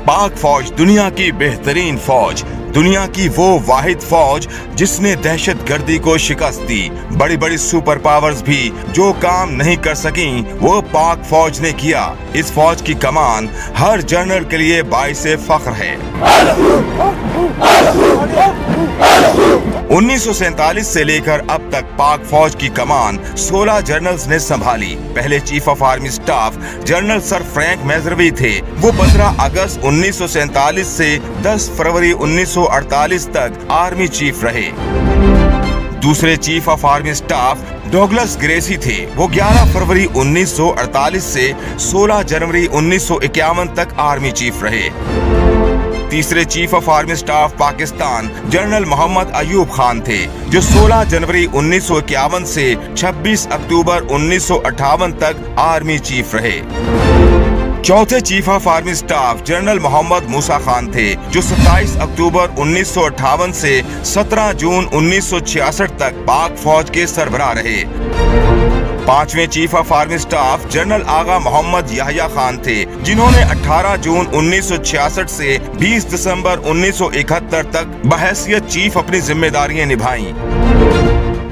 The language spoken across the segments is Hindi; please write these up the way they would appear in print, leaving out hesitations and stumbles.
पाक फौज दुनिया की बेहतरीन फौज, दुनिया की वो वाहिद फौज जिसने दहशतगर्दी को शिकस्त दी। बड़ी बड़ी सुपर पावर्स भी जो काम नहीं कर सकी वो पाक फौज ने किया। इस फौज की कमान हर जनरल के लिए बाइसे फख्र है। 1947 से लेकर अब तक पाक फौज की कमान 16 जनरल्स ने संभाली। पहले chief of army staff General Sir Frank Messervy थे। वो 15 अगस्त 1947 से 10 फरवरी 1948 तक आर्मी चीफ रहे। दूसरे chief of army staff Douglas Gracey थे। वो 11 फरवरी 1948 से 16 जनवरी 1951 तक आर्मी चीफ रहे। तीसरे chief of army staff Pakistan general Mohammad Ayub Khan थे, जो 16 जनवरी 1951 से 26 अक्टूबर 1958 तक आर्मी चीफ रहे। चौथे chief of army staff general Mohammad Musa Khan थे, जो 27 अक्टूबर 1958 से 17 जून 1966 तक पाक फौज के सरबराह रहे। पांचवें chief of army staff General Agha Mohammad Yahya Khan थे, जिन्होंने 18 जून 1966 से 20 दिसंबर 1971 तक बहैसियत चीफ अपनी जिम्मेदारियां निभाई।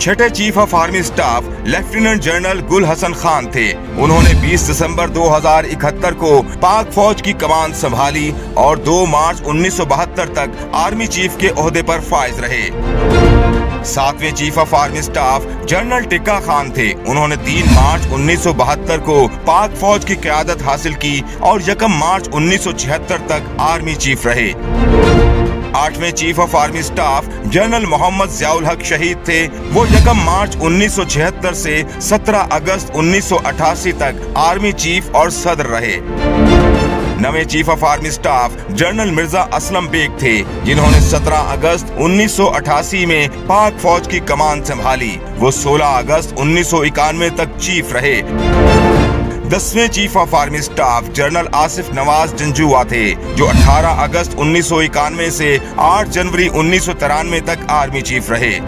छठे chief of army staff lieutenant general गुल हसन खान थे। उन्होंने 20 दिसंबर 2071 को पाक फौज की कमान संभाली और 2 मार्च 1972 तक आर्मी चीफ के ओहदे पर फाइज रहे। सातवें chief of army staff general tikka Khan थे। उन्होंने 3 मार्च 1972 को पाक फौज की क़यादत हासिल की और 1 मार्च 1976 तक आर्मी चीफ रहे। आठवें chief of army staff general Mohammad Ziaul Haq शहीद थे। वो 1 मार्च 1976 से 17 अगस्त 1988 तक आर्मी चीफ और सदर रहे। नवे chief of army staff general Mirza Aslam Beg थे, जिन्होंने 17 अगस्त 1988 में पाक फौज की कमान संभाली। वो 16 अगस्त 1991 तक चीफ रहे। 10वें chief of army staff General Asif Nawaz Janjua थे, जो 18 अगस्त 1991 से 8 जनवरी 1993 तक आर्मी चीफ रहे।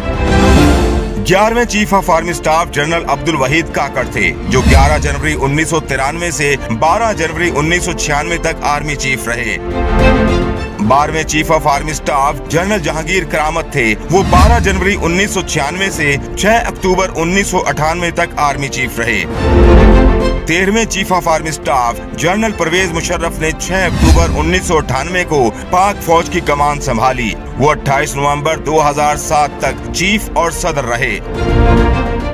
11वें chief of army staff General Abdul Waheed Kakar थे, जो 11 जनवरी 1993 से 12 जनवरी 1996 तक आर्मी चीफ रहे। 12वें chief of army staff General Jehangir Karamat थे। वो 12 जनवरी 1996 से 6 अक्टूबर 1998 तक आर्मी चीफ रहे। 13वें chief of army staff General Pervez Musharraf ने 6 अक्टूबर 1998 को पाक फौज की कमान संभाली। वो 28 नवंबर 2007 तक चीफ और सदर रहे।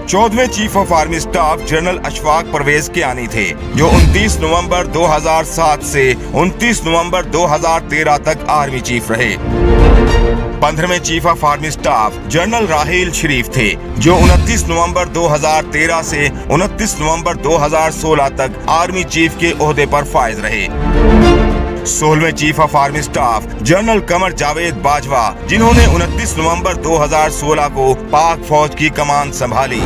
14वें chief of army staff General Ashfaq Parvez Kayani थे, जो 29 नवंबर 2007 से 29 नवंबर 2013 तक आर्मी चीफ रहे। 15वें chief of army staff General Raheel Sharif थे, जो 29 नवंबर 2013 से 29 नवंबर 2016 तक आर्मी चीफ के ओहदे पर फाइज रहे। 16वें chief of army staff General Qamar Javed Bajwa, जिन्होंने 29 नवंबर 2016 को पाक फौज की कमान संभाली।